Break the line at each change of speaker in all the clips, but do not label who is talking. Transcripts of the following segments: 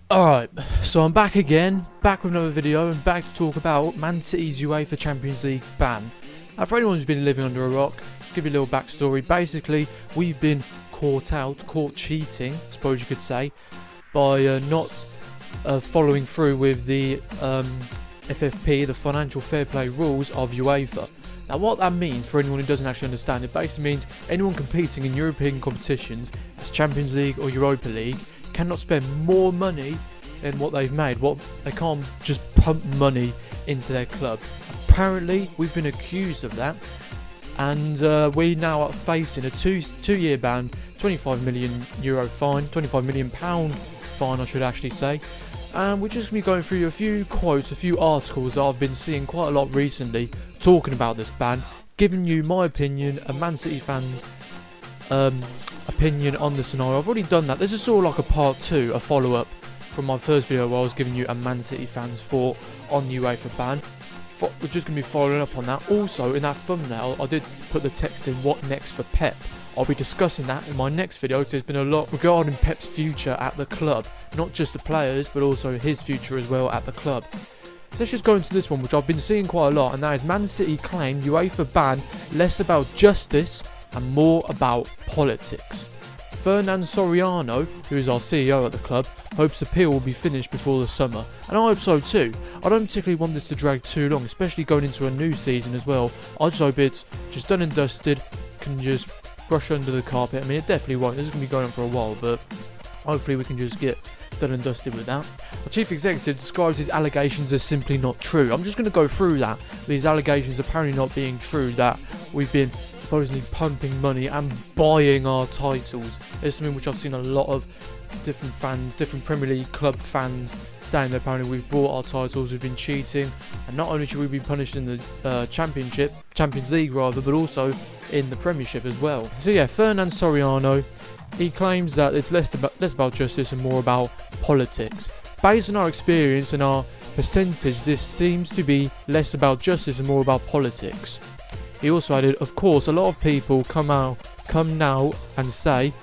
Alright, so I'm back again, back with another video, and back to talk about Man City's UEFA Champions League ban. Now, for anyone who's been living under a rock, just give you a little backstory. Basically, we've been caught cheating, I suppose you could say, by not following through with the FFP, the financial fair play rules of UEFA. Now, what that means, for anyone who doesn't actually understand, it basically means anyone competing in European competitions, as Champions League or Europa League, cannot spend more money than what they've made. They can't just pump money into their club. Apparently, we've been accused of that, and we now are facing a two-year ban, €25 million fine, £25 million fine, I should actually say. And we're just going to be going through a few quotes, a few articles that I've been seeing quite a lot recently talking about this ban, giving you my opinion, a Man City fan's opinion on the scenario. I've already done that. This is sort of like a part 2, a follow-up from my first video where I was giving you a Man City fan's thought on the UEFA ban. We're just going to be following up on that. Also, in that thumbnail, I did put the text in, what next for Pep. I'll be discussing that in my next video, because there's been a lot regarding Pep's future at the club. Not just the players, but also his future as well at the club. So let's just go into this one, which I've been seeing quite a lot, and that is Man City claim UEFA ban less about justice and more about politics. Fernand Soriano, who is our CEO at the club, hopes appeal will be finished before the summer, and I hope so too. I don't particularly want this to drag too long, especially going into a new season as well. I just hope it's just done and dusted, can just brush under the carpet. I mean, it definitely won't. This is going to be going on for a while, but hopefully we can just get done and dusted with that. Our chief executive describes his allegations as simply not true. I'm just going to go through that. These allegations apparently not being true, that we've been supposedly pumping money and buying our titles. It's something which I've seen a lot of different fans, different Premier League club fans saying that apparently we've bought our titles, we've been cheating, and not only should we be punished in the Champions League rather, but also in the Premiership as well. So yeah, Fernand Soriano, he claims that it's less about justice and more about politics. Based on our experience and our percentage, this seems to be less about justice and more about politics. He also added, of course, a lot of people come now and say,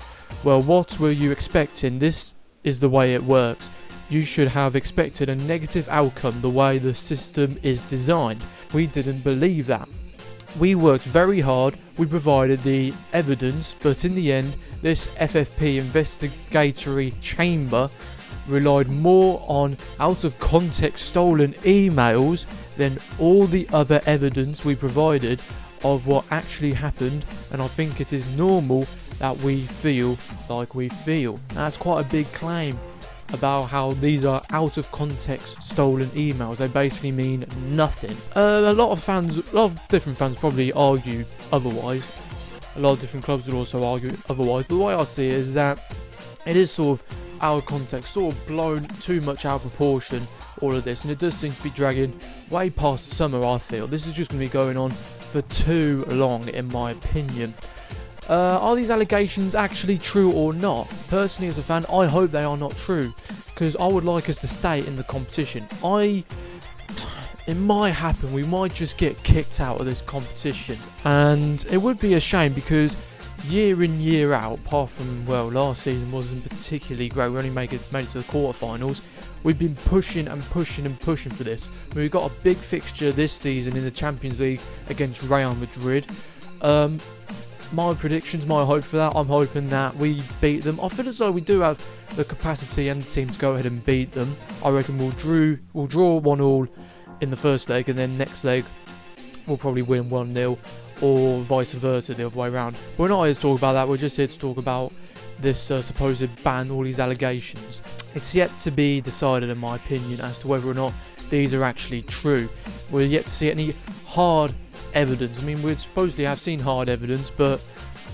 well, what were you expecting? This is the way it works. You should have expected a negative outcome the way the system is designed. We didn't believe that. We worked very hard, we provided the evidence, but in the end, this FFP investigatory chamber relied more on out of context stolen emails than all the other evidence we provided of what actually happened, and I think it is normal that we feel like we feel. Now, that's quite a big claim about how these are out of context stolen emails. They basically mean nothing. A lot of different fans probably argue otherwise. A lot of different clubs would also argue otherwise, but the way I see it is that it is sort of out of context, sort of blown too much out of proportion, all of this, and it does seem to be dragging way past the summer. I feel this is just going to be going on for too long, in my opinion. Are these allegations actually true or not? Personally, as a fan, I hope they are not true, because I would like us to stay in the competition. It might happen, we might just get kicked out of this competition, and it would be a shame, because year in, year out, apart from, well, last season wasn't particularly great, we only made it to the quarterfinals. We've been pushing and pushing and pushing for this. We've got a big fixture this season in the Champions League against Real Madrid. My predictions, my hope for that, I'm hoping that we beat them. I feel as though we do have the capacity and the team to go ahead and beat them. I reckon we'll draw 1-1 in the first leg, and then next leg we'll probably win 1-0, or vice versa, the other way around. We're not here to talk about that, we're just here to talk about this supposed ban, all these allegations. It's yet to be decided, in my opinion, as to whether or not these are actually true. We're yet to see any hard evidence. I mean, we supposedly have seen hard evidence, but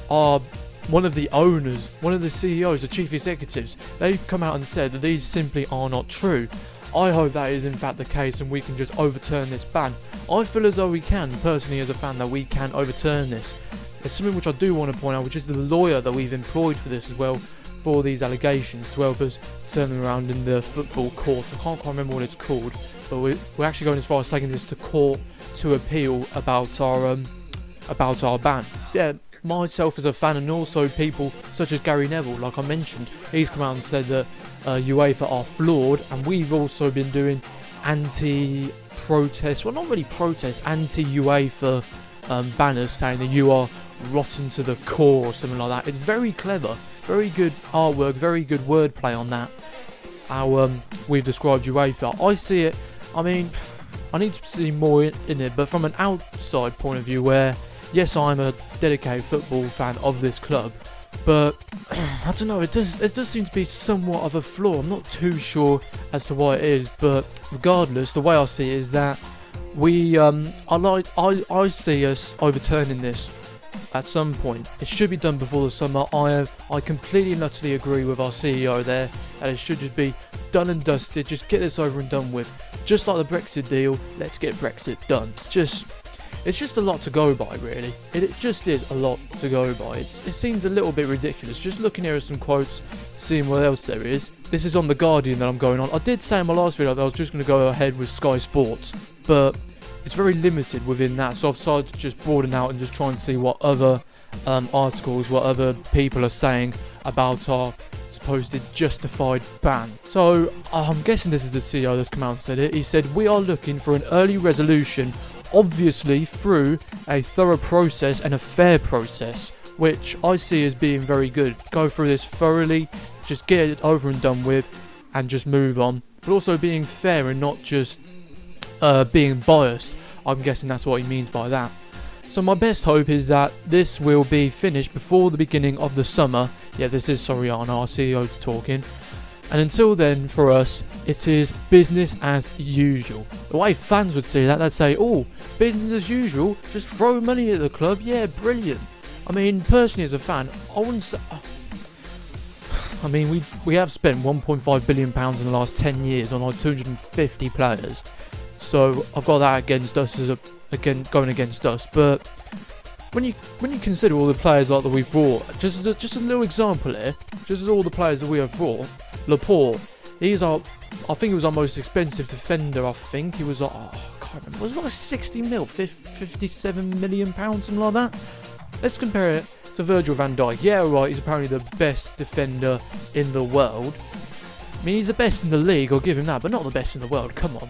one of the owners, one of the CEOs, the chief executives, they've come out and said that these simply are not true. I hope that is in fact the case and we can just overturn this ban. I feel as though we can, personally as a fan, that we can overturn this. There's something which I do want to point out, which is the lawyer that we've employed for this as well, for these allegations, to help us turn them around in the football court. I can't quite remember what it's called, but we're actually going as far as taking this to court to appeal about our ban. Yeah, myself as a fan, and also people such as Gary Neville, like I mentioned, he's come out and said that UEFA are flawed, and we've also been doing anti-protest, well, not really protest, anti-UEFA banners saying that you are rotten to the core or something like that. It's very clever, very good artwork, very good wordplay on that, how we've described UEFA. I see it, I mean, I need to see more in it, but from an outside point of view, where yes, I'm a dedicated football fan of this club, but I don't know, it does seem to be somewhat of a flaw. I'm not too sure as to why it is, but regardless, the way I see it is that I see us overturning this at some point. It should be done before the summer. I completely and utterly agree with our CEO there, that it should just be done and dusted. Just get this over and done with. Just like the Brexit deal, let's get Brexit done. It's just a lot to go by, really. It just is a lot to go by. It seems a little bit ridiculous. Just looking here at some quotes, seeing what else there is. This is on The Guardian that I'm going on. I did say in my last video that I was just going to go ahead with Sky Sports, but it's very limited within that, so I've decided to just broaden out and just try and see what other articles, what other people are saying about our supposed justified ban. So I'm guessing this is the CEO that's come out and said it. He said, "We are looking for an early resolution, obviously through a thorough process and a fair process," which I see as being very good. Go through this thoroughly, just get it over and done with, and just move on. But also being fair and not just being biased. I'm guessing that's what he means by that. So my best hope is that this will be finished before the beginning of the summer. Yeah, this is Soriano, our CEO, talking. And until then, for us, it is business as usual. The way fans would see that, they'd say, "Oh, business as usual, just throw money at the club, yeah, brilliant." I mean, personally as a fan, I wouldn't say... I mean, we have spent £1.5 billion in the last 10 years on like 250 players. So I've got that against us going against us. But when you consider all the players like that we've brought, just a little example here, just as all the players that we have brought, Laporte, I think he was our most expensive defender. I think he was like, I can't remember, was it like 60 mil, 57 million pounds, something like that. Let's compare it to Virgil van Dijk. Yeah, right, he's apparently the best defender in the world. I mean, he's the best in the league, I'll give him that, but not the best in the world, come on.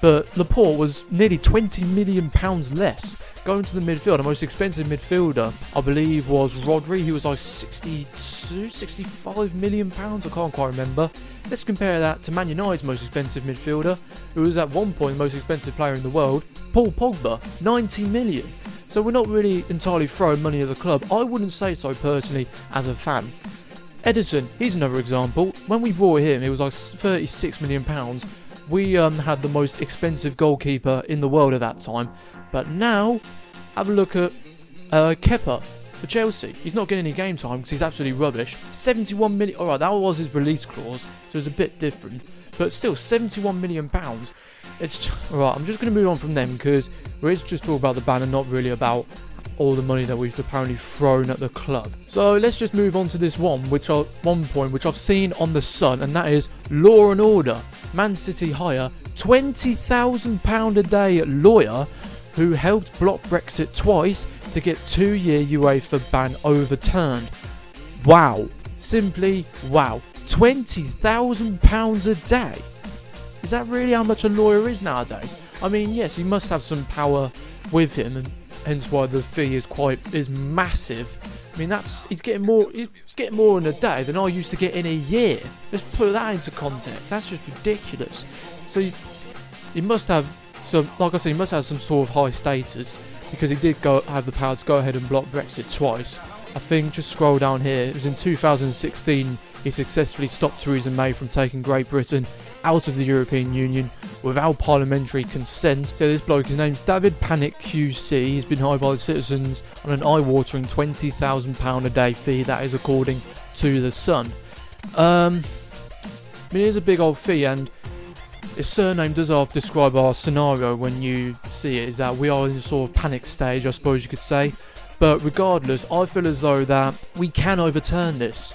But Laporte was nearly £20 million less. Going to the midfield, the most expensive midfielder, I believe, was Rodri. He was like 65 million pounds. I can't quite remember. Let's compare that to Man United's most expensive midfielder, who was at one point the most expensive player in the world, Paul Pogba, 90 million. So we're not really entirely throwing money at the club. I wouldn't say so personally as a fan. Edison, he's another example. When we bought him, it was like £36 million. We had the most expensive goalkeeper in the world at that time. But now, have a look at Kepa for Chelsea. He's not getting any game time because he's absolutely rubbish. 71 million. Alright, that was his release clause, so it's a bit different. But still, £71 million. It's alright, I'm just going to move on from them because we're just talking about the ban and not really about all the money that we've apparently thrown at the club. So let's just move on to this one which I've seen on The Sun, and that is Law and Order. Man City hire £20,000 a day lawyer who helped block Brexit twice to get 2-year UEFA ban overturned. Wow. Simply wow. £20,000 a day. Is that really how much a lawyer is nowadays? I mean, yes, he must have some power with him, and hence why the fee is massive. I mean, he's getting more in a day than I used to get in a year. Let's put that into context. That's just ridiculous. So he must have some, like I said, he must have some sort of high status, because he did have the power to go ahead and block Brexit twice. I think, just scroll down here, it was in 2016 he successfully stopped Theresa May from taking Great Britain out of the European Union without parliamentary consent. So this bloke, his name's David Pannick QC. He's been hired by the citizens on an eye-watering £20,000 a day fee. That is according to The Sun. I mean, it is a big old fee, and his surname does half describe our scenario when you see it, is that we are in a sort of panic stage, I suppose you could say. But regardless, I feel as though that we can overturn this.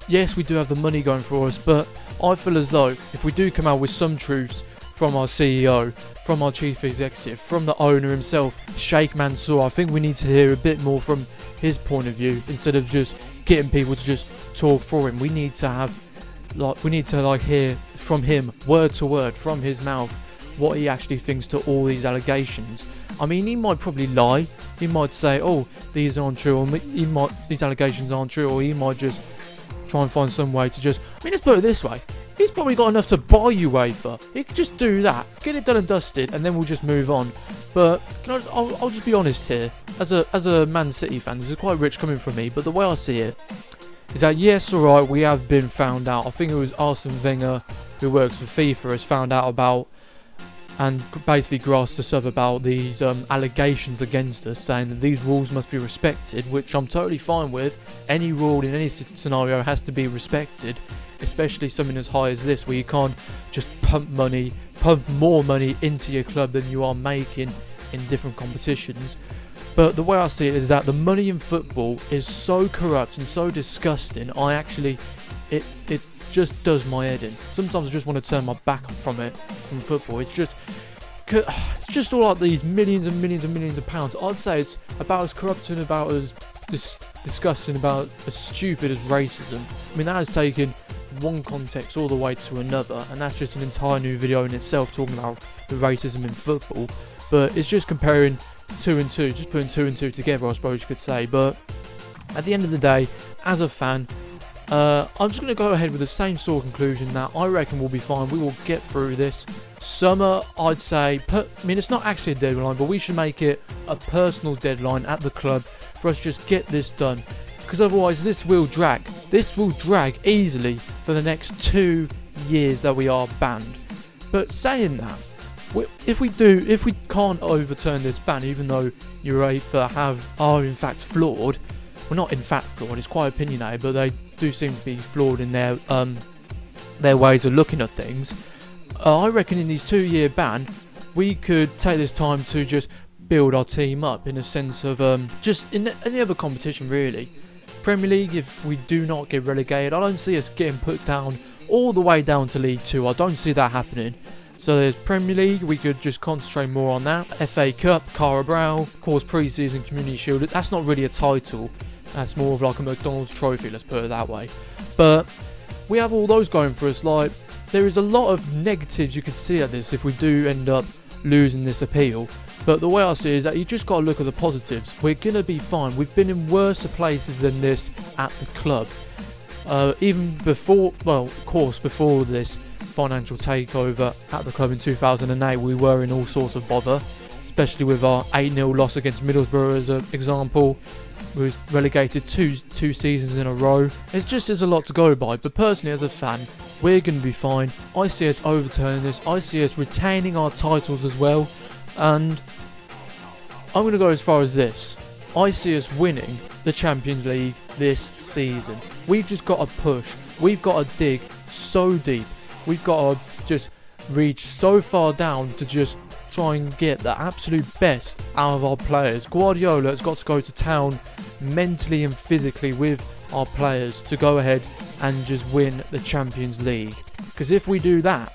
Yes, we do have the money going for us, but I feel as though if we do come out with some truths from our CEO, from our chief executive, from the owner himself, Sheikh Mansour. I think we need to hear a bit more from his point of view instead of just getting people to just talk for him. We need to hear from him, word to word, from his mouth, what he actually thinks to all these allegations. I mean, he might probably lie. He might say, "Oh, these aren't true," or these allegations aren't true, or he might just try and find some way to just. I mean, let's put it this way: he's probably got enough to buy UEFA. He could just do that, get it done and dusted, and then we'll just move on. But I'll just be honest here, as a Man City fan, this is quite rich coming from me. But the way I see it is that yes, alright, we have been found out. I think it was Arsene Wenger, who works for FIFA, has found out about and basically grasped us up about these allegations against us, saying that these rules must be respected, which I'm totally fine with. Any rule in any scenario has to be respected, especially something as high as this, where you can't just pump more money into your club than you are making in different competitions. But the way I see it is that the money in football is so corrupt and so disgusting. It just does my head in. Sometimes I just want to turn my back from football. It's just all like these millions and millions and millions of pounds. I'd say it's about as corrupt and about as disgusting, about as stupid as racism. I mean, that has taken one context all the way to another, and that's just an entire new video in itself talking about the racism in football. But it's just comparing 2 and 2, just putting 2 and 2 together, I suppose you could say. But at the end of the day, as a fan, I'm just going to go ahead with the same sort of conclusion that I reckon we'll be fine. We will get through this. Summer, I'd say, it's not actually a deadline, but we should make it a personal deadline at the club for us to just get this done. Because otherwise this will drag. This will drag easily for the next 2 years that we are banned. But saying that, if we can't overturn this ban, even though UEFA are in fact flawed, well, not in fact flawed, it's quite opinionated, but they do seem to be flawed in their ways of looking at things. I reckon in these 2-year ban, we could take this time to just build our team up in a sense of just in any other competition really. Premier League, if we do not get relegated, I don't see us getting put down all the way down to League 2. I don't see that happening. So there's Premier League, we could just concentrate more on that. FA Cup, Carabao, of course pre-season Community Shield, that's not really a title. That's more of like a McDonald's trophy, let's put it that way. But we have all those going for us. Like, there is a lot of negatives you could see at this if we do end up losing this appeal. But the way I see it is that you just got to look at the positives. We're going to be fine. We've been in worse places than this at the club. Even before, well, of course, before this financial takeover at the club in 2008, we were in all sorts of bother, especially with our 8-0 loss against Middlesbrough as an example. We was relegated two seasons in a row. There's a lot to go by, but personally as a fan, we're going to be fine. I see us overturning this. I see us retaining our titles as well, and I'm going to go as far as this. I see us winning the Champions League this season. We've just got to push. We've got to dig so deep. We've got to just reach so far down to just try and get the absolute best out of our players. Guardiola has got to go to town mentally and physically with our players to go ahead and just win the Champions League. Because if we do that,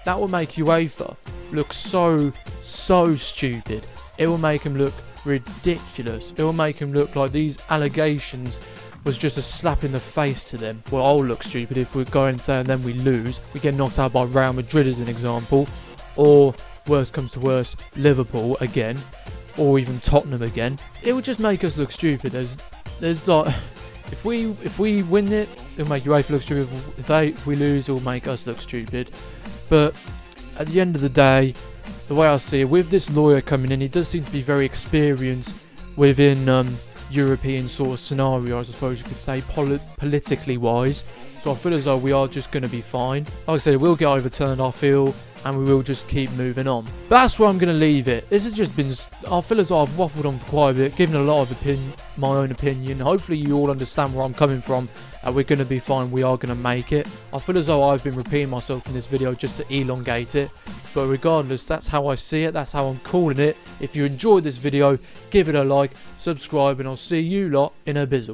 that will make UEFA look so stupid. It will make him look ridiculous. It will make him look like these allegations was just a slap in the face to them. Well, I'll look stupid if we go and say and then we lose. We get knocked out by Real Madrid as an example, or worst comes to worst, Liverpool again, or even Tottenham again. It would just make us look stupid. There's like, if we win it, it'll make UEFA look stupid. If we lose, it'll make us look stupid. But at the end of the day, the way I see it, with this lawyer coming in, he does seem to be very experienced within European sort of scenarios, I suppose you could say, politically wise. So I feel as though we are just going to be fine. Like I said, we'll get overturned, I feel, and we will just keep moving on. But that's where I'm going to leave it. This has just been, I feel as though I've waffled on for quite a bit, given a lot of my own opinion. Hopefully you all understand where I'm coming from. We're going to be fine, we are going to make it. I feel as though I've been repeating myself in this video just to elongate it. But regardless, that's how I see it, that's how I'm calling it. If you enjoyed this video, give it a like, subscribe, and I'll see you lot in a bizzle.